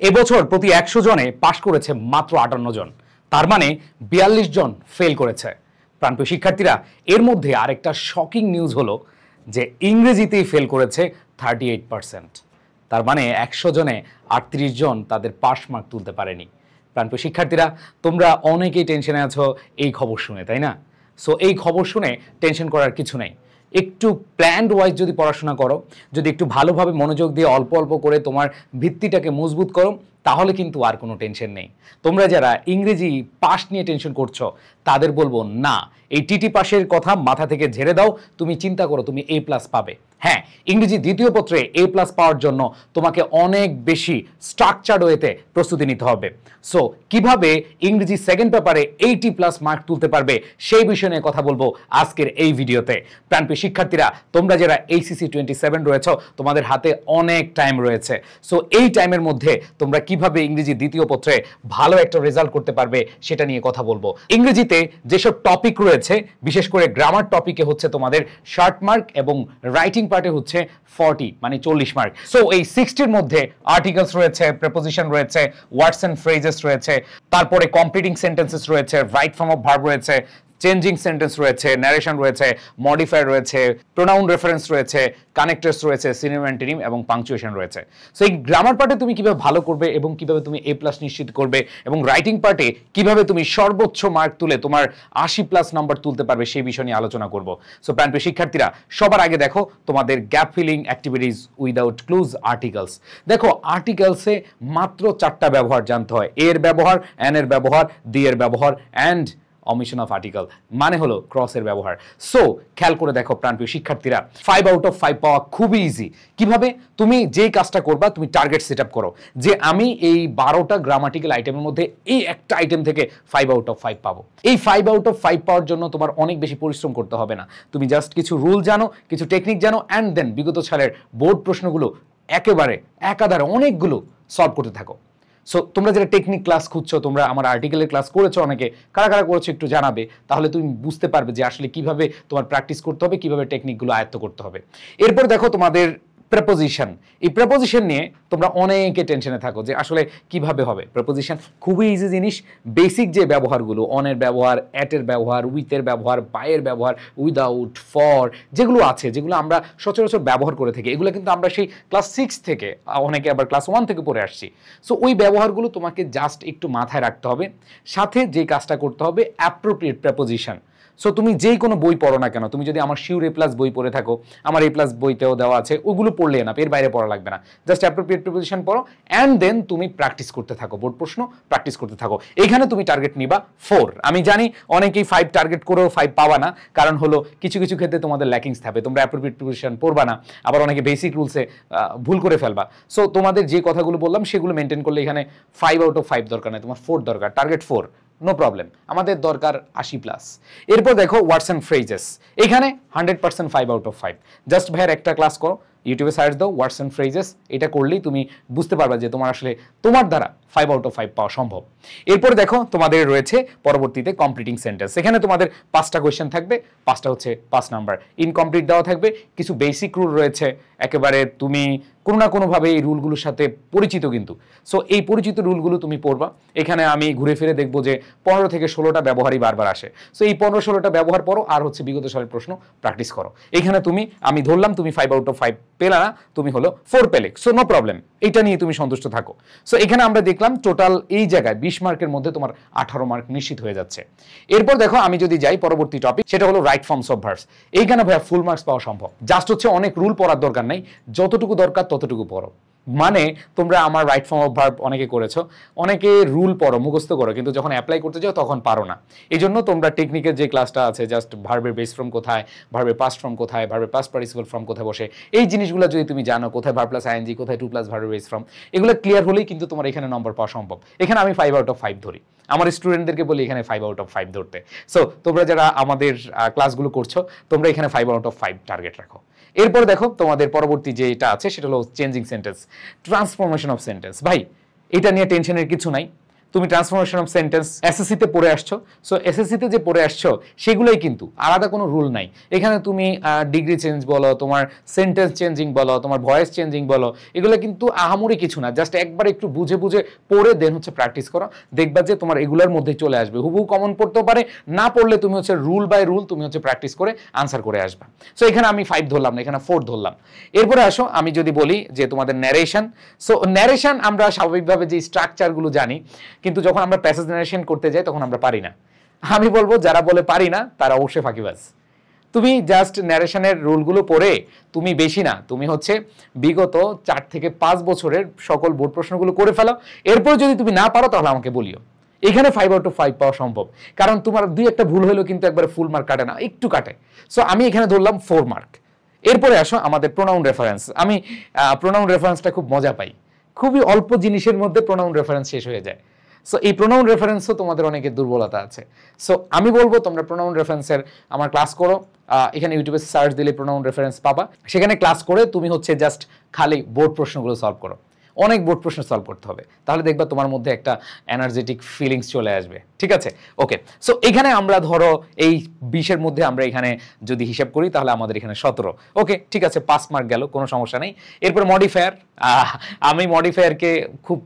এবছর প্রতি 100 জনে পাশ করেছে মাত্র 58 জন, তার মানে 42 জন ফেল করেছে। প্রাণপ্রিয় শিক্ষার্থীরা, এর মধ্যে আরেকটা শকিং নিউজ হলো যে ইংরেজিতেই ফেল করেছে 38%। তার মানে 100 জনে 38 জন তাদের পাস মার্ক তুলতে পারেনি। প্রাণপ্রিয় শিক্ষার্থীরা, তোমরা অনেকেই টেনশনে আছো এই খবর শুনে, তাই না? সো এই খবর শুনে টেনশন করার কিছু নেই। একটু প্ল্যান্ড ওয়াইজ যদি পড়াশোনা করো, যদি একটু ভালোভাবে মনোযোগ দিয়ে অল্প অল্প করে তোমার ভিত্তিটাকে মজবুত করো, তাহলে কিন্তু আর কোনো টেনশন নেই। তোমরা যারা ইংরেজি পাস নিয়ে টেনশন করছো তাদের বলবো না, এই টিটি পাসের কথা মাথা থেকে ঝেড়ে দাও। তুমি চিন্তা করো তুমি A+ পাবে। হ্যাঁ, ইংরেজি দ্বিতীয় পত্রে A+ পাওয়ার জন্য তোমাকে অনেক বেশি স্ট্রাকচার্ড ওয়েতে প্রস্তুতি নিতে হবে। সো কিভাবে ইংরেজি সেকেন্ড পেপারে 80+ মার্ক তুলতে পারবে সেই বিষয় নিয়ে কথা বলবো আজকের এই ভিডিওতে। প্রাণপ্রিয় শিক্ষার্থীরা, তোমরা যারা ACC 27 রয়েছে তোমাদের হাতে অনেক টাইম রয়েছে। সো এই টাইমের মধ্যে তোমরা কিভাবে ইংরেজি দ্বিতীয় পত্রে ভালো একটা রেজাল্ট করতে পারবে সেটা নিয়ে কথা বলবো। ইংরেজিতে যেসব টপিক রয়েছে, বিশেষ করে গ্রামার টপিকে হচ্ছে তোমাদের 60 মার্ক এবং রাইটিং পার্টে হচ্ছে 40 মানে 40 মার্ক। সো এই 60-র মধ্যে আর্টিকেলস রয়েছে, প্রিপোজিশন রয়েছে, ওয়ার্ডস এন্ড ফ্রেজেস রয়েছে, তারপরে কমপ্লিটিং সেন্টেন্সেস রয়েছে, রাইট ফর্ম অফ ভার্ব রয়েছে, চেঞ্জিং সেন্টেন্স রয়েছে, ন্যারেশন রয়েছে, মডিফায়ার রয়েছে, প্রোনাউন রেফারেন্স রয়েছে, কানেক্টরস রয়েছে, সিনোনিম অ্যান্টোনিম এবং পাংচুয়েশন রয়েছে। সো এই গ্রামার পার্টে তুমি কিভাবে ভালো করবে এবং কিভাবে তুমি A+ নিশ্চিত করবে এবং রাইটিং পার্টে কিভাবে তুমি সর্বোচ্চ মার্ক তুলে তোমার 80+ নাম্বার তুলতে পারবে সেই বিষয় নিয়ে আলোচনা করব। সো প্রাণপ্রিয় শিক্ষার্থীরা, সবার আগে দেখো তোমাদের gap filling activities without clues articles. দেখো, আর্টিকেলসে মাত্র 4টা ব্যবহার জানতে হয়। এর ব্যবহার, অ্যান এর ব্যবহার, দি এর ব্যবহার অ্যান্ড অমিশন অফ আর্টিকেল মানে হলো ক্রসের ব্যবহার। সো খেয়াল করে দেখো প্রাণপ্রিয় শিক্ষার্থীরা, 5 আউট অফ 5 পাওয়া খুবই ইজি। কিভাবে? তুমি যেই কাজটা করবা, তুমি টার্গেট সেট আপ করো যে আমি এই 12টা গ্রামাটিক্যাল আইটেমের মধ্যে এই একটা আইটেম থেকে 5 আউট অফ 5 পাবো। এই 5 আউট অফ 5 পাওয়ার জন্য তোমার অনেক বেশি পরিশ্রম করতে হবে না। তুমি জাস্ট কিছু রুল জানো, কিছু টেকনিক জানো, অ্যান্ড দেন বিগত সালের বোর্ড প্রশ্নগুলো একেবারে একাধারে অনেকগুলো সলভ করতে থাকো। সো তোমরা যারা টেকনিক ক্লাস খুঁজছো, তোমরা আমার আর্টিকেলের ক্লাস করেছো, অনেকে কারা কারা করেছো একটু জানাবে, তাহলে তুমি বুঝতে পারবে যে আসলে কিভাবে তোমার প্র্যাকটিস করতে হবে, কিভাবে টেকনিকগুলো আয়ত্ত করতে হবে। এরপর দেখো তোমাদের প্রেপোজিশন। এই প্রেপোজিশন নিয়ে তোমরা অনেকে টেনশনে থাকো যে আসলে কিভাবে হবে। প্রেপোজিশন খুবই ইজি জিনিস। বেসিক যে ব্যবহারগুলো, অনের ব্যবহার, অ্যাটের ব্যবহার, উইথের ব্যবহার, বাইয়ের ব্যবহার, উইদাউট, ফর, যেগুলো আছে, যেগুলো আমরা সচরাচর ব্যবহার করে থাকি, এগুলো কিন্তু আমরা সেই ক্লাস 6 থেকে, অনেকে আবার ক্লাস 1 থেকে পড়ে আসছি। সো ওই ব্যবহারগুলো তোমাকে জাস্ট একটু মাথায় রাখতে হবে। সাথে যে কাজটা করতে হবে, অ্যাপ্রোপ্রিয়েট প্রেপোজিশন। সো তুমি যেই কোনো বই পড়ো না কেন, তুমি যদি আমার শিওর A+ বই পড়ে থাকো, আমার A+ বইতেও দেওয়া আছে, ওগুলো পড়লে না, এর বাইরে পড়া লাগবে না। জাস্ট অ্যাপ্রোপ্রিয়েট প্রিপোজিশন পড়ো অ্যান্ড দেন তুমি প্র্যাকটিস করতে থাকো, বোর্ড প্রশ্ন প্র্যাকটিস করতে থাকো। এইখানে তুমি টার্গেট নিবা 4। আমি জানি অনেকেই 5 টার্গেট করেও 5 পাবা না, কারণ হলো কিছু কিছু ক্ষেত্রে তোমাদের ল্যাকিংস থাকবে, তোমরা অ্যাপ্রোপ্রিয়েট প্রিপোজিশন পড়বা না, আবার অনেকে বেসিক রুলসে ভুল করে ফেলবা। সো তোমাদের যে কথাগুলো বললাম সেগুলো মেনটেন করলে এখানে 5 আউট অফ 5 দরকার নেই, তোমার 4 দরকার, টার্গেট 4, নো প্রবলেম। আমাদের দরকার 80+। এরপর দেখো ওয়ার্ডস অ্যান্ড ফ্রেজেস। এখানে 100% 5 আউট অফ 5। জাস্ট ভাইয়ের একটা ক্লাস করো, ইউটিউবে সার্চ দাও ওয়ার্ডস অ্যান্ড ফ্রেজেস, এটা করলেই তুমি বুঝতে পারবে যে তোমার আসলে তোমার দ্বারা 5 আউট অফ 5 পাওয়া সম্ভব। এরপর দেখো তোমাদের রয়েছে পরবর্তীতে কমপ্লিটিং সেন্টেন্স। এখানে তোমাদের 5টা কোয়েশ্চেন থাকবে, 5টা হচ্ছে 5 নাম্বার। ইনকমপ্লিট দেওয়া থাকবে, কিছু বেসিক রুল রয়েছে, একেবারে তুমি কোনো না কোনোভাবে এই রুলগুলোর সাথে পরিচিত কিন্তু। সো এই পরিচিত রুলগুলো তুমি পড়বা। এখানে আমি ঘুরে ফিরে দেখবো যে 15 থেকে 16টা ব্যবহারই বারবার আসে। সো এই 15-16টা ব্যবহার পড়ো আর হচ্ছে বিগত সালের প্রশ্ন প্র্যাকটিস করো। এখানে আমি ধরলাম তুমি 5 আউট অফ 5 পেলা না, তুমি হলো 4 পেলে, সো নো প্রবলেম, এটা নিয়ে তুমি সন্তুষ্ট থাকো। সো এখানে আমরা দেখলাম টোটাল এই জায়গায় 20 মার্কের মধ্যে তোমার 18 মার্ক নিশ্চিত হয়ে যাচ্ছে। এরপর দেখো আমি যদি যাই পরবর্তী টপিক, সেটা হলো রাইট ফর্মস অফ ভার্বস। এইখানে ভাইয়া ফুল মার্কস পাওয়া সম্ভব। জাস্ট হচ্ছে অনেক রুল পড়ার দরকার নাই, যতটুকু দরকার ততটুকু পড়ো। মানে তোমরা আমার রাইট ফর্ম অফ ভার্ব অনেকে করেছো, অনেকে রুল পড়ো, মুখস্থ করো, কিন্তু যখন অ্যাপ্লাই করতে যাও তখন পারো না। এই জন্য তোমরা টেকনিকের যে ক্লাসটা আছে, জাস্ট ভার্বের বেস ফর্ম কোথায়, ভার্বের পাস্ট ফর্ম কোথায়, ভার্বের পাস্ট পার্টিসিপল ফর্ম কোথায় বসে, এই জিনিসগুলো যদি তুমি জানো, কোথায় ভার্ব প্লাস আইএনজি, কোথায় 2+ ভার্বের বেস ফর্ম, এগুলো ক্লিয়ার হলেই কিন্তু তোমার এখানে নম্বর পাওয়া সম্ভব। এখানে আমি 5 আউট অফ 5 ধরি, আমার স্টুডেন্টদেরকে বলি এখানে 5 আউট অফ 5 ধরতে। সো তোমরা যারা আমাদের ক্লাসগুলো করছো, তোমরা এখানে 5 আউট অফ 5 টার্গেট রাখো। এরপর দেখো তোমাদের পরবর্তী যেটা আছে সেটা হলো changing sentence, transformation of sentence. ভাই এটা নিয়ে টেনশনের কিছু নাই, তুমি ট্রান্সফরমেশন অফ সেন্টেন্স এসএসসিতে পড়ে আসছো। সো এসএসসিতে যে পড়ে আসছো সেগুলোই কিন্তু, আলাদা কোনো রুল নাই এখানে। তুমি ডিগ্রি চেঞ্জ বলো, তোমার সেন্টেন্স চেঞ্জিং বলো, তোমার ভয়েস চেঞ্জিং বলো, এগুলো কিন্তু আহামরি কিছু না। জাস্ট একবার একটু বুঝে বুঝে পড়ে দেন হচ্ছে প্র্যাকটিস করো, দেখবা যে তোমার এগুলোর মধ্যে চলে আসবে। হুবহু কমন পড়তেও পারে, না পড়লে তুমি হচ্ছে রুল বাই রুল তুমি হচ্ছে প্র্যাকটিস করে আনসার করে আসবা। সো এখানে আমি 5 ধরলাম না, এখানে 4 ধরলাম। এরপরে আসো আমি যদি বলি যে তোমাদের ন্যারেশন। সো ন্যারেশন আমরা স্বাভাবিকভাবে যে স্ট্রাকচারগুলো জানি, কিন্তু যখন আমরা প্যাসেজ ন্যারেশন করতে যাই তখন আমরা পারি না। আমি বলবো যারা বলে পারি না তারা অবশ্যই ফাঁকিবাজ। তুমি জাস্ট ন্যারেশনের রুলগুলো পড়ে তুমি বেশি না, তুমি হচ্ছে বিগত 4 থেকে 5 বছরের সকল বোর্ড প্রশ্নগুলো করে ফেলো। এরপর যদি তুমি না পারো তাহলে আমাকে বলিও। এখানে 5 আউট অফ 5 পাওয়া সম্ভব, কারণ তোমার 2-1টা ভুল হলেও কিন্তু একবারে ফুল মার্ক কাটে না, একটু কাটে। সো আমি এখানে ধরলাম 4 মার্ক। এরপরে আসো আমাদের প্রোনাউন রেফারেন্স। আমি প্রোনাউন রেফারেন্সটা খুব মজা পাই, খুবই অল্প জিনিসের মধ্যে প্রোনাউন রেফারেন্স শেষ হয়ে যায়। সো এই প্রোনাউন রেফারেন্সও তোমাদের অনেকের দুর্বলতা আছে। সো আমি বলবো তোমরা প্রোনাউন রেফারেন্সের আমার ক্লাস করো। এখানে ইউটিউবে সার্চ দিলে প্রোনাউন রেফারেন্স পাবা, সেখানে ক্লাস করে তুমি হচ্ছে জাস্ট খালি বোর্ড প্রশ্নগুলো সলভ করো। অনেক বোর্ড প্রশ্ন সলভ করতে হবে, তাহলে দেখবা তোমার মধ্যে একটা এনার্জেটিক ফিলিংস চলে আসবে। ঠিক আছে, ওকে। সো এখানে আমরা ধরো এই 20-এর মধ্যে আমরা এখানে যদি হিসাব করি তাহলে আমাদের এখানে 17। ওকে, ঠিক আছে, 5 মার্ক গেল, কোনো সমস্যা নেই। এরপর মডিফায়ার। আমি মডিফায়ারকে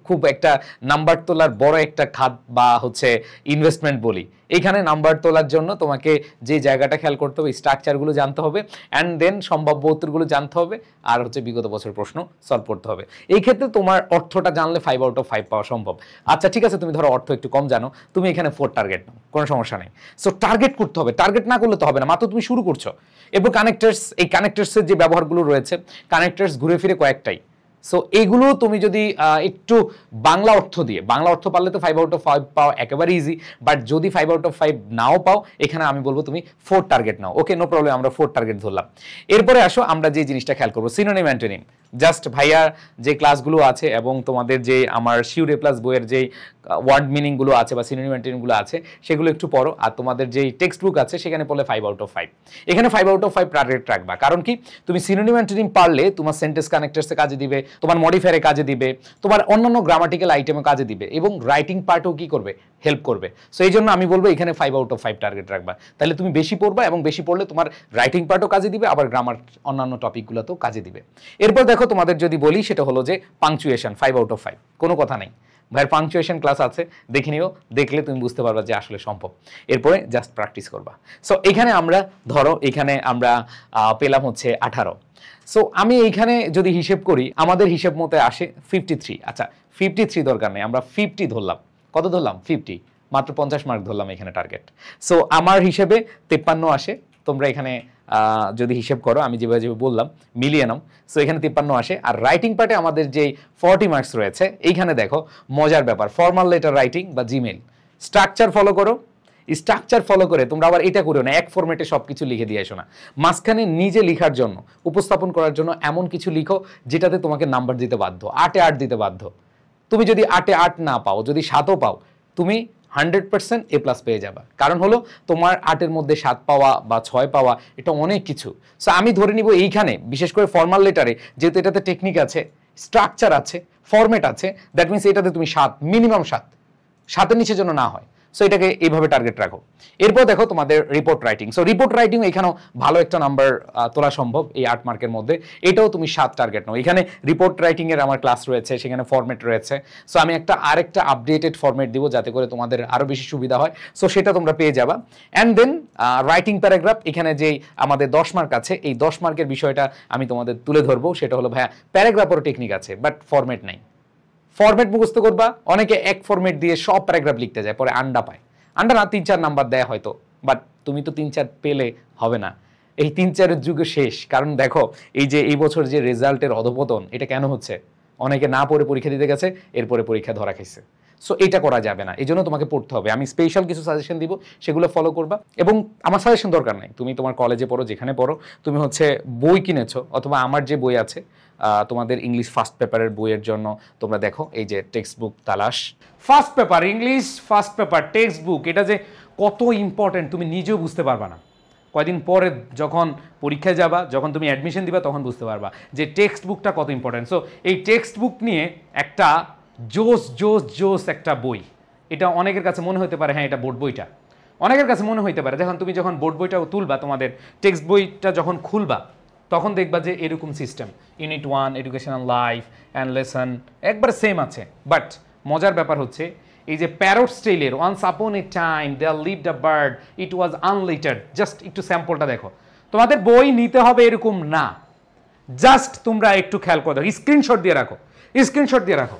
খুব একটা নাম্বার তোলার বড় একটা খাত বা হচ্ছে ইনভেস্টমেন্ট বলি। এইখানে নাম্বার তোলার জন্য তোমাকে যে জায়গাটা খেয়াল করতে হবে, স্ট্রাকচারগুলো জানতে হবে, অ্যান্ড দেন সম্ভাব্য উত্তরগুলো জানতে হবে, আর হচ্ছে বিগত বছর প্রশ্ন সলভ করতে হবে। এই ক্ষেত্রে তোমার অর্থটা জানলে 5 আউট অফ 5 পাওয়া সম্ভব। আচ্ছা ঠিক আছে, তুমি ধরো অর্থ একটু কম জানো, তুমি এখানে 4 টার্গেট নাও, কোনো সমস্যা নেই। সো টার্গেট করতে হবে, টার্গেট না করলে তো হবে না, মাত্র তুমি শুরু করছো। এরপর কানেক্টার্স, এই কানেক্টার্সের যে ব্যবহারগুলো রয়েছে, কানেক্টার্স ঘুরে ফিরে কয়েকটাই। সো এগুলো তুমি যদি একটু বাংলা অর্থ দিয়ে, বাংলা অর্থ পারলে তো 5 আউট অফ 5 পাও একেবারে ইজি। বাট যদি 5 আউট অফ 5 নাও পাও, এখানে আমি বলবো তুমি 4 টার্গেট নাও। ওকে, নো প্রবলেম, আমরা 4 টার্গেট ধরলাম। এরপরে আসো আমরা যে জিনিসটা খেয়াল করবো, সিনোনিম অ্যান্টোনিম। জাস্ট ভাইয়ার যে ক্লাসগুলো আছে এবং তোমাদের যে আমার শিওর এ প্লাস বইয়ের যে ওয়ার্ড মিনিংগুলো আছে বা সিনোনিম অ্যান্টোনিমগুলো আছে সেগুলো একটু পড়ো। আর তোমাদের যেই টেক্সট বুক আছে সেখানে পড়লে 5 আউট অফ 5। এখানে 5 আউট অফ 5 টার্গেট রাখবা, কারণ কি তুমি সিনোনিম অ্যান্টোনিম পারলে তোমার সেন্টেন্স কানেক্টার্সে কাজে দিবে, তোমার মডিফায়ারে কাজে দিবে, তোমার অন্যান্য গ্রামাটিক্যাল আইটেমে কাজে দিবে, এবং রাইটিং পার্টও কি করবে, হেল্প করবে। সো এই জন্য আমি বলবো এখানে 5 আউট অফ 5 টার্গেট রাখবা, তাহলে তুমি বেশি পড়বা, এবং বেশি পড়লে তোমার রাইটিং পার্টও কাজে দিবে, আবার গ্রামার অন্যান্য টপিকগুলোতেও কাজে দিবে। এরপর দেখো তোমাদের যদি বলি সেটা হলো যে পাংচুয়েশন, 5 আউট অফ 5, কোনো কথা নেই ভাইয়ের পাংচুয়েশন ক্লাস আছে, দেখে নিও, দেখলে তুমি বুঝতে পারবা যে আসলে সম্ভব। এরপরে জাস্ট প্র্যাকটিস করবা। সো এখানে আমরা ধরো এখানে আমরা পেলাম হচ্ছে 18। সো আমি এইখানে যদি হিসেব করি, আমাদের হিসেব মতে আসে 53। আচ্ছা 53 দরকার নেই, আমরা 50 ধরলাম। কত ধরলাম? 50, মাত্র 50 মার্ক ধরলাম এখানে টার্গেট। সো আমার হিসেবে 53 আসে। তোমরা এখানে যদি হিসেব করো, আমি যেভাবে বললাম মিলিয়ে নাও। সো এখানে 53 আসে। আর রাইটিং পার্টে আমাদের যেই 40 মার্কস রয়েছে, এইখানে দেখো মজার ব্যাপার, ফর্মাল লেটার রাইটিং বা জিমেল স্ট্রাকচার ফলো করো। স্ট্রাকচার ফলো করে তোমরা আবার এটা করো না এক ফরম্যাটে সব কিছু লিখে দিয়ে এসো না, মাঝখানে নিজে লেখার জন্য, উপস্থাপন করার জন্য এমন কিছু লিখো যেটাতে তোমাকে নাম্বার দিতে বাধ্য, 8-এ 8 দিতে বাধ্য। তুমি যদি 8-এ 8 না পাও, যদি 7ও পাও, তুমি 100% A+ পেয়ে যাবা। কারণ হলো তোমার 8-এর মধ্যে 7 পাওয়া বা 6 পাওয়া এটা অনেক কিছু। সো আমি ধরে নিব এইখানে বিশেষ করে ফর্মাল লেটারে, যেহেতু এটাতে টেকনিক আছে, স্ট্রাকচার আছে, ফরম্যাট আছে, দ্যাট মিনস এটাতে তুমি 7, মিনিমাম 7-এর নিচে যেন না হয়। সো এটাকে এইভাবে টার্গেট রাখো। এরপর দেখো তোমাদের report writing. So report writing এখানেও ভালো একটা নাম্বার তোলা সম্ভব এই 8 মার্কের মধ্যে। এটাও তুমি 7 টার্গেট নাও। এখানে রিপোর্ট রাইটিং এর আমার ক্লাস রয়েছে, সেখানে ফরম্যাট রয়েছে। সো আমি আরেকটা আপডেটেড ফরম্যাট দিব যাতে করে তোমাদের আরো বেশি সুবিধা হয়। সো সেটা তোমরা পেয়ে যাবা। অ্যান্ড দেন রাইটিং প্যারাগ্রাফ, এখানে যেই আমাদের 10 মার্ক আছে, এই 10 মার্কের বিষয়টা আমি তোমাদের তুলে ধরবো। সেটা হলো ভাইয়া প্যারাগ্রাফেরও টেকনিক আছে, বাট ফরম্যাট নাই। ফরম্যাট মুখস্থ করবা। অনেকে এক ফরম্যাট দিয়ে সব প্যারাগ্রাফ লিখতে যায়, পরে আন্ডা পায়। আন্ডা না, 3-4 নাম্বার দেয় হয়তো, বাট তুমি তো 3-4 পেলে হবে না। এই 3-4-এর যুগে শেষ। কারণ দেখো এই যে এই বছর যে রেজাল্টের অধপতন, এটা কেন হচ্ছে? অনেকে না পড়ে পরীক্ষা দিতে গেছে, এরপরে পরীক্ষা ধরা খাইছে। সো এটা করা যাবে না, এই জন্য তোমাকে পড়তে হবে। আমি স্পেশাল কিছু সাজেশন দিব, সেগুলো ফলো করবা। এবং আমার সাজেশন দরকার নাই, তুমি তোমার কলেজে পড়ো, যেখানে পড়ো, তুমি হচ্ছে বই কিনেছো, অথবা আমার যে বই আছে তোমাদের ইংলিশ ফার্স্ট পেপারের বইয়ের জন্য তোমরা দেখো এই যে টেক্সট বুক তালাশ, first paper English, first paper text book, এটা যে কত ইম্পর্টেন্ট তুমি নিজেও বুঝতে পারবা না। কয়দিন পরে যখন পরীক্ষায় যাবা, যখন তুমি অ্যাডমিশন দিবা, তখন বুঝতে পারবা যে টেক্সট বুকটা কত ইম্পর্টেন্ট। সো এই টেক্সট বুক নিয়ে একটা জোস একটা বই, এটা অনেকের কাছে মনে হতে পারে হ্যাঁ এটা বোর্ড বইটা, অনেকের কাছে মনে হতে পারে যখন বোর্ড বইটা তুলবা, তোমাদের টেক্সট বইটা যখন খুলবা তখন দেখবা যে এরকম system, unit 1 educational life and lesson একবার সেম আছে। বাট মজার ব্যাপার হচ্ছে এই যে প্যারট স্টাইলের once upon a time there lived a bird it was unlettered, just একটু স্যাম্পলটা দেখো। তোমাদের বই নিতে হবে এরকম না, জাস্ট তোমরা একটু খেয়াল করে দেখো, স্ক্রিনশট দিয়ে রাখো, স্ক্রিনশট দিয়ে রাখো।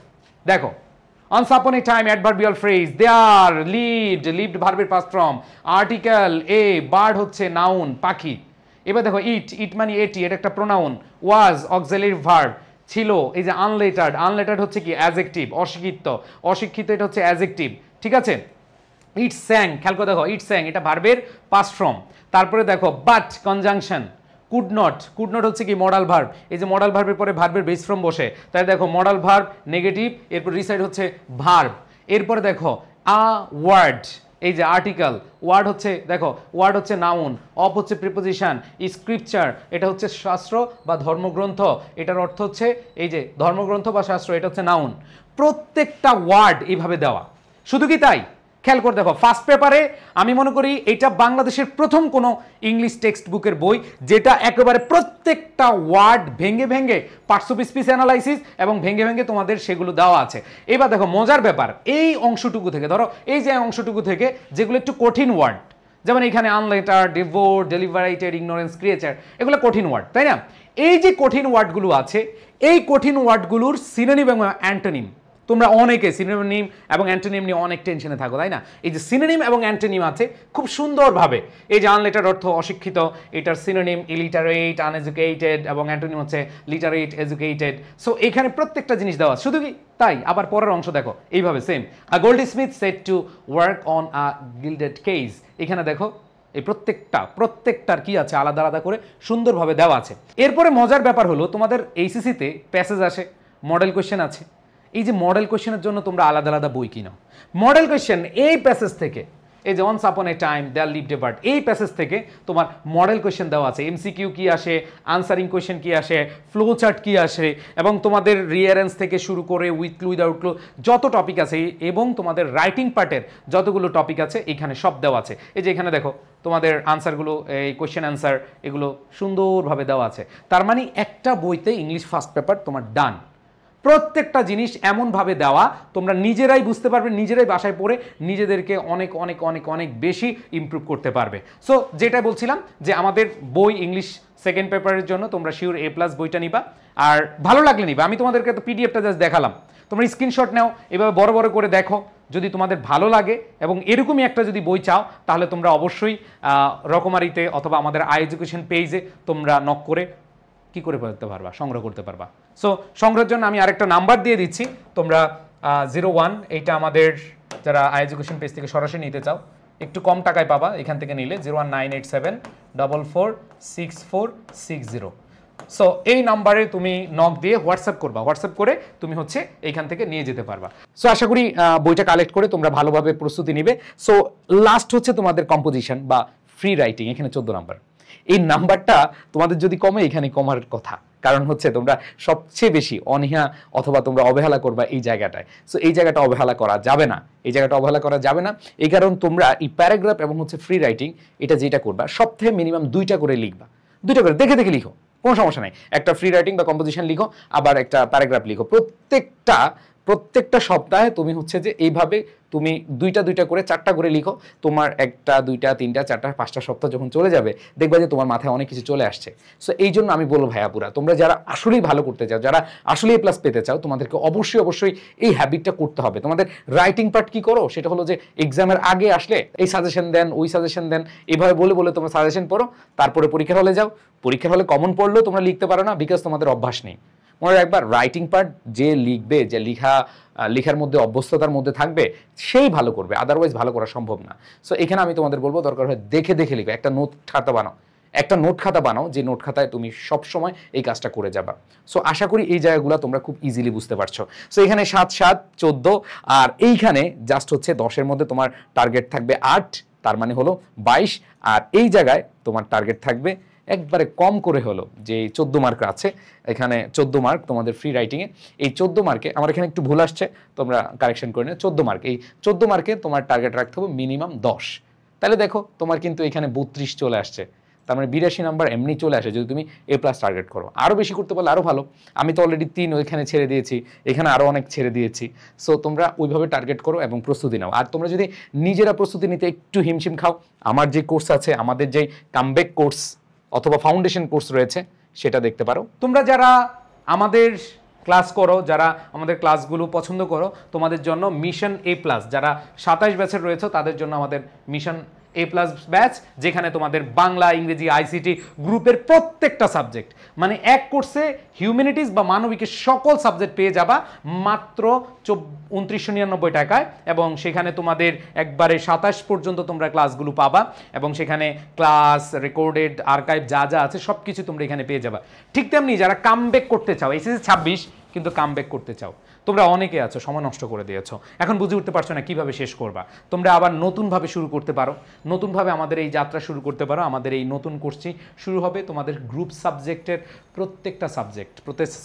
দেখো once upon a time adverbial phrase there lived ভার্বের past form, article a, bird হচ্ছে নাউন পাখি। এবার দেখো ইট মানে এটি, এটা একটা প্রোনাউন, ওয়াজ অক্সিলারি ভার্ব ছিল, এই যে আনলেটার্ড হচ্ছে কি অ্যাডজেক্টিভ, অশিক্ষিত এটা হচ্ছে অ্যাডজেক্টিভ, ঠিক আছে। ইট স্যাং, খেয়াল করে দেখো ইট স্যাং এটা ভার্বের পাস্ট ফর্ম। তারপরে দেখো বাট কনজাংশন, কুড নট হচ্ছে কি মডাল ভার্ব, এই যে মডাল ভার্বের পরে ভার্বের বেস ফর্ম বসে, তাই দেখো মডাল ভার্ব নেগেটিভ, এরপর রিসাইড হচ্ছে ভার্ব। এরপরে দেখো আ ওয়ার্ড, এই যে আর্টিকেল, ওয়ার্ড হচ্ছে দেখো ওয়ার্ড হচ্ছে নাউন, অফ হচ্ছে প্রিপোজিশন, স্ক্রিপচার এটা হচ্ছে শাস্ত্র বা ধর্মগ্রন্থ, এটার অর্থ হচ্ছে এই যে ধর্মগ্রন্থ বা শাস্ত্র, এটা হচ্ছে নাউন। প্রত্যেকটা ওয়ার্ড এইভাবে দেওয়া। শুধু কি তাই, খেয়াল করে দেখো ফার্স্ট পেপারে আমি মনে করি এটা বাংলাদেশের প্রথম কোনো ইংলিশ টেক্সট বুকের বই যেটা একেবারে প্রত্যেকটা ওয়ার্ড ভেঙে ভেঙে পার্টস অফ স্পিচ অ্যানালাইসিস এবং ভেঙে ভেঙে তোমাদের সেগুলো দেওয়া আছে। এবার দেখো মজার ব্যাপার, এই অংশটুকু থেকে ধরো এই যে অংশটুকু থেকে যেগুলো একটু কঠিন ওয়ার্ড, যেমন এখানে আনলেটার, ডিভোর্স, ডেলিভারেটেড, ইগনোরেন্স, ক্রিয়েচার, এগুলো কঠিন ওয়ার্ড, তাই না? এই যে কঠিন ওয়ার্ডগুলো আছে, এই কঠিন ওয়ার্ডগুলোর সিনোনিম এবং অ্যান্টোনিম, তোমরা অনেকে সিনোনিম এবং অ্যান্টোনিম নিয়ে অনেক টেনশনে থাকো, তাই না? এই যে সিনোনিম এবং অ্যান্টোনিম আছে খুব সুন্দরভাবে, এই যে আনলেটার অর্থ অশিক্ষিত, এটার সিনোনিম ইলিটারেট, আনএডুকেটেড, এবং অ্যান্টোনিম হচ্ছে লিটারেট, এডুকেটেড। সো এখানে প্রত্যেকটা জিনিস দেওয়া, শুধু কি তাই, আবার পরের অংশ দেখো এইভাবে same, a Goldsmith said to work on a gilded cage, এখানে দেখো এই প্রত্যেকটার কি আছে আলাদা আলাদা করে সুন্দরভাবে দেওয়া আছে। এরপরে মজার ব্যাপার হলো তোমাদের এইচএসসিতে প্যাসেজ আসে, মডেল কোয়েশ্চেন আছে। এই যে মডেল কোয়েশ্চেনের জন্য তোমরা আলাদা আলাদা বই কিনো। মডেল কোয়েশ্চেন এই প্যাসেজ থেকে, এই যে once upon a time there lived a bird, এই প্যাসেজ থেকে তোমার মডেল কোয়েশ্চেন দেওয়া আছে, এমসিকিউ কি আসে, আনসারিং কোয়েশ্চেন কি আসে, ফ্লো চার্ট কি আসে, এবং তোমাদের রিয়ারেন্স থেকে শুরু করে উইথ ক্লু উইদাউট ক্লু যত টপিক আছে, এবং তোমাদের রাইটিং পার্টের যতগুলো টপিক আছে এখানে সব দেওয়া আছে। এই যে এখানে দেখো তোমাদের আনসারগুলো, এই কোয়েশ্চেন অ্যান্সার এগুলো সুন্দরভাবে দেওয়া আছে। তার মানে একটা বইতে ইংলিশ ফার্স্ট পেপার তোমার ডান। প্রত্যেকটা জিনিস এমনভাবে দেওয়া তোমরা নিজেরাই বুঝতে পারবে, নিজেরাই বাসায় পড়ে নিজেদেরকে অনেক অনেক অনেক অনেক বেশি ইমপ্রুভ করতে পারবে। সো যেটা বলছিলাম যে আমাদের বই ইংলিশ সেকেন্ড পেপারের জন্য তোমরা শিওর A+ বইটা নিবা, আর ভালো লাগলে নিবা। আমি তোমাদেরকে তো পিডিএফটা জাস্ট দেখালাম, তোমরা স্ক্রিনশট নাও, এভাবে বড় বড় করে দেখো। যদি তোমাদের ভালো লাগে এবং এরকমই একটা যদি বই চাও, তাহলে তোমরা অবশ্যই রকমারিতে অথবা আমাদের এডুকেশন পেজে তোমরা নক করে কি করে করতে পারবা, সংগ্রহ করতে পারবা। সো সংগ্রহের জন্য আমি আরেকটা নাম্বার দিয়ে দিচ্ছি, তোমরা 01, এইটা আমাদের যারা এডুকেশন পেজ থেকে সরাসরি নিতে চাও একটু কম টাকায় পাবা এখান থেকে নিলে, 01987446460। সো এই নাম্বারে তুমি নক দিয়ে হোয়াটসঅ্যাপ করবা, হোয়াটসঅ্যাপ করে তুমি হচ্ছে এইখান থেকে নিয়ে যেতে পারবা। সো আশা করি বইটা কালেক্ট করে তোমরা ভালোভাবে প্রস্তুতি নিবে। সো লাস্ট হচ্ছে তোমাদের কম্পোজিশন বা ফ্রি রাইটিং, এখানে 14 নাম্বার। এই নাম্বারটা তোমাদের যদি কমে, এখানে কমার কথা, কারণ হচ্ছে তোমরা সবচেয়ে বেশি অনীহা অথবা তোমরা অবহেলা করবা এই জায়গাটায়। সো এই জায়গাটা অবহেলা করা যাবে না, এই জায়গাটা অবহেলা করা যাবে না। এই কারণ তোমরা এই প্যারাগ্রাফ এবং হচ্ছে ফ্রি রাইটিং এটা যেটা করবা সপ্তাহে মিনিমাম 2টা করে লিখবা, 2টা করে দেখে দেখে লিখো, কোনো সমস্যা নাই। একটা ফ্রি রাইটিং বা কম্পোজিশন লিখো, আবার একটা প্যারাগ্রাফ লিখো। প্রত্যেকটা সপ্তাহে তুমি হচ্ছে যে এইভাবে তুমি 2টা করে 4টা করে লিখো। তোমার 1টা 2টা 3টা 4টা 5টা সপ্তাহ যখন চলে যাবে, দেখবা যে তোমার মাথায় অনেক কিছু চলে আসছে। সো এই জন্য আমি বলবো ভাইয়াপুরা, তোমরা যারা আসলেই ভালো করতে চাও, যারা আসলেই A+ পেতে চাও, তোমাদেরকে অবশ্যই এই হ্যাবিটটা করতে হবে। তোমাদের রাইটিং পার্ট কি করো, সেটা হলো যে এক্সামের আগে আসলে এই সাজেশন দেন, ওই সাজেশন দেন, এভাবে বলে তোমরা সাজেশন পড়ো, তারপরে পরীক্ষার হলে যাও। পরীক্ষার হলে কমন পড়লেও তোমরা লিখতে পারো না, বিকজ তোমাদের অভ্যাস নেই। মনে একবার রাইটিং পার্ট যে লিখবে, যে লেখার মধ্যে অভ্যস্ততার মধ্যে থাকবে, সেই ভালো করবে, আদারওয়াইজ ভালো করা সম্ভব না। সো এখানে আমি তোমাদের বলবো দরকার হয় দেখে দেখে লিখবে। একটা নোট খাতা বানাও, যে নোট খাতায় তুমি সবসময় এই কাজটা করে যাবা। সো আশা করি এই জায়গাগুলো তোমরা খুব ইজিলি বুঝতে পারছো। সো এখানে 7 7 14, আর এইখানে জাস্ট হচ্ছে 10-এর মধ্যে তোমার টার্গেট থাকবে 8, তার মানে হলো 22, আর এই জায়গায় তোমার টার্গেট থাকবে একবারে কম করে হলো যে 14 মার্ক আছে, এখানে 14 মার্ক তোমাদের ফ্রি রাইটিংয়ে, এই 14 মার্কে আমার এখানে একটু ভুল আসছে, তোমরা কারেকশন করে নিও। 14 মার্ক, এই 14 মার্কে তোমার টার্গেট রাখতে হবে মিনিমাম 10। তাহলে দেখো তোমার কিন্তু এখানে 32 চলে আসছে, তার মানে 82 নাম্বার এমনি চলে আসে যদি তুমি A+ টার্গেট করো। আরও বেশি করতে পারলে আরও ভালো। আমি তো অলরেডি 3 ওইখানে ছেড়ে দিয়েছি, এখানে আরও অনেক ছেড়ে দিয়েছি। সো তোমরা ওইভাবে টার্গেট করো এবং প্রস্তুতি নাও। আর তোমরা যদি নিজেরা প্রস্তুতি নিতে একটু হিমশিম খাও, আমার যে কোর্স আছে, আমাদের যে কামব্যাক কোর্স অথবা ফাউন্ডেশন কোর্স রয়েছে, সেটা দেখতে পারো। তোমরা যারা আমাদের ক্লাস করো, যারা আমাদের ক্লাসগুলো পছন্দ করো, তোমাদের জন্য মিশন A+, যারা 27 ব্যাচের রয়েছে তাদের জন্য আমাদের মিশন A+ ব্যাচ, যেখানে তোমাদের বাংলা, ইংরেজি, আইসিটি গ্রুপের প্রত্যেকটা সাবজেক্ট, মানে এক কোর্সে হিউম্যানিটিস বা মানবিকের সকল সাবজেক্ট পেয়ে যাবা মাত্র 2999 টাকায়। এবং সেখানে তোমাদের একবারে 27 পর্যন্ত তোমরা ক্লাসগুলো পাবা, এবং সেখানে ক্লাস, রেকর্ডেড, আর্কাইভ যা যা আছে সব কিছু তোমরা এখানে পেয়ে যাবা। ঠিক তেমনি যারা কামব্যাক করতে চাও, এসএসসি 26 কিন্তু কামব্যাক করতে চাও, তোমরা অনেকে আছো, সময় নষ্ট করে দিয়েছো, এখন বুঝে উঠতে পারছো না কিভাবে শেষ করবা, তোমরা আবার নতুনভাবে শুরু করতে পারো, নতুনভাবে আমাদের এই যাত্রা শুরু করতে পারো। আমাদের এই নতুন কোর্সটি শুরু হবে তোমাদের গ্রুপ সাবজেক্টের প্রত্যেকটা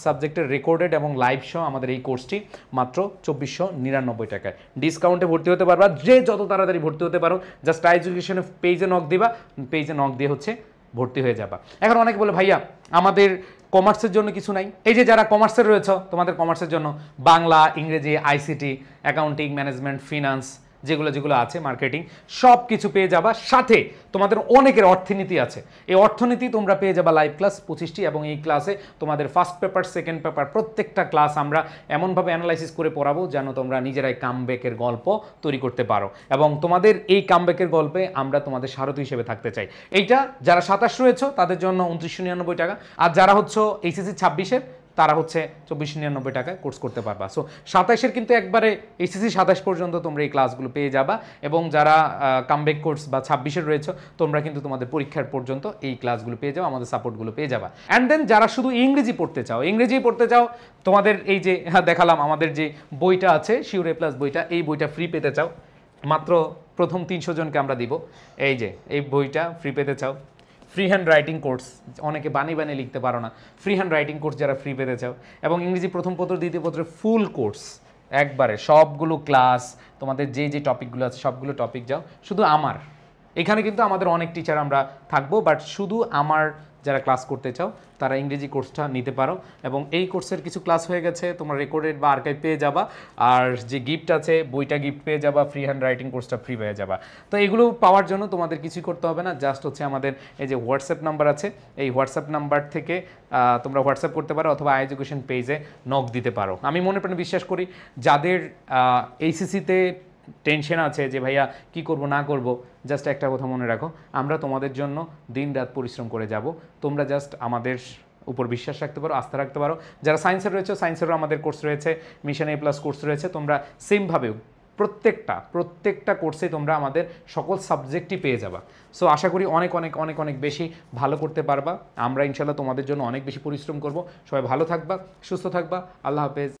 সাবজেক্টের রেকর্ডেড এবং লাইভ সহ আমাদের এই কোর্সটি মাত্র 2499 টাকায় ডিসকাউন্টে ভর্তি হতে পারবা। যে যত তাড়াতাড়ি ভর্তি হতে পারো, জাস্ট এডুকেশনের পেজে নক দিবা, পেজে নক দিয়ে হচ্ছে ভর্তি হয়ে যাবা। এখন অনেকে বলে ভাইয়া আমাদের কমার্সের জন্য কিছু নাই। এই যে যারা কমার্সের রয়েছে, তোমাদের কমার্সের জন্য বাংলা, ইংরেজি, আইসিটি, অ্যাকাউন্টিং, ম্যানেজমেন্ট, ফিনান্স, যেগুলো আছে, মার্কেটিং, সব কিছু পেয়ে যাবা। সাথে তোমাদের অনেকের অর্থনীতি আছে, এই অর্থনীতি তোমরা পেয়ে যাবা লাইভ ক্লাস 25টি, এবং এই ক্লাসে তোমাদের ফার্স্ট পেপার, সেকেন্ড পেপার প্রত্যেকটা ক্লাস আমরা এমনভাবে অ্যানালাইসিস করে পড়াবো যেন তোমরা নিজেরাই কামব্যাকের গল্প তৈরি করতে পারো, এবং তোমাদের এই কামব্যাকের গল্পে আমরা তোমাদের সারথি হিসেবে থাকতে চাই। এইটা যারা 27 রয়েছে তাদের জন্য 2999 টাকা, আর যারা হচ্ছে এসএসসি 26-এর তারা হচ্ছে 2499 টাকায় কোর্স করতে পারবা। সো 27-এর কিন্তু একবারে এসএসসি 27 পর্যন্ত তোমরা এই ক্লাসগুলো পেয়ে যাবা, এবং যারা কামব্যাক কোর্স বা 26-এর রয়েছে তোমরা কিন্তু তোমাদের পরীক্ষার পর্যন্ত এই ক্লাসগুলো পেয়ে যাও, আমাদের সাপোর্টগুলো পেয়ে যাবা। অ্যান্ড দেন যারা শুধু ইংরেজি পড়তে চাও, তোমাদের এই যে দেখালাম আমাদের যে বইটা আছে শিওর A+ বইটা, এই বইটা ফ্রি পেতে চাও, মাত্র প্রথম 300 জনকে আমরা দিব। এই যে এই বইটা ফ্রি পেতে চাও, ফ্রি হ্যান্ড রাইটিং কোর্স, অনেকে বানিয়ে লিখতে পারো না, ফ্রি হ্যান্ড রাইটিং কোর্স যারা ফ্রি পেতে চাও, এবং ইংরেজি প্রথম পত্র, দ্বিতীয় পত্রের ফুল কোর্স একবারে সবগুলো ক্লাস, তোমাদের যে টপিকগুলো আছে সবগুলো টপিক যাও শুধু আমার এখানে। কিন্তু আমাদের অনেক টিচার আমরা থাকবো, বাট শুধু আমার যারা ক্লাস করতে চাও তারা ইংরেজি কোর্সটা নিতে পারো, এবং এই কোর্সের কিছু ক্লাস হয়ে গেছে, তোমরা রেকর্ডেড বা আর্কাইভ পেয়ে যাবা, আর যে গিফট আছে বইটা গিফট পেয়ে যাবা, ফ্রি হ্যান্ড রাইটিং কোর্সটা ফ্রি পেয়ে যাবা। তো এগুলো পাওয়ার জন্য তোমাদের কিছুই করতে হবে না, জাস্ট হচ্ছে আমাদের এই যে হোয়াটসঅ্যাপ নাম্বার আছে, এই হোয়াটসঅ্যাপ নাম্বার থেকে তোমরা হোয়াটসঅ্যাপ করতে পারো, অথবা এডুকেশন পেজে নক দিতে পারো। আমি মনে প্রাণে বিশ্বাস করি যাদের এইচএসসিতে টেনশন আছে যে ভাইয়া কি করব না করব, জাস্ট একটা কথা মনে রাখো, আমরা তোমাদের জন্য দিন রাত পরিশ্রম করে যাব। তোমরা জাস্ট আমাদের উপর বিশ্বাস রাখতে পারো, আস্থা রাখতে পারো। যারা সায়েন্সের রয়েছে, সায়েন্সেরও আমাদের কোর্স রয়েছে, মিশন A+ কোর্স রয়েছে, তোমরা সেমভাবে প্রত্যেকটা কোর্সে তোমরা আমাদের সকল সাবজেক্টই পেয়ে যাবা। সো আশা করি অনেক বেশি ভালো করতে পারবা। আমরা ইনশাল্লাহ তোমাদের জন্য অনেক বেশি পরিশ্রম করব। সবাই ভালো থাকবা, সুস্থ থাকবা, আল্লাহ হাফেজ।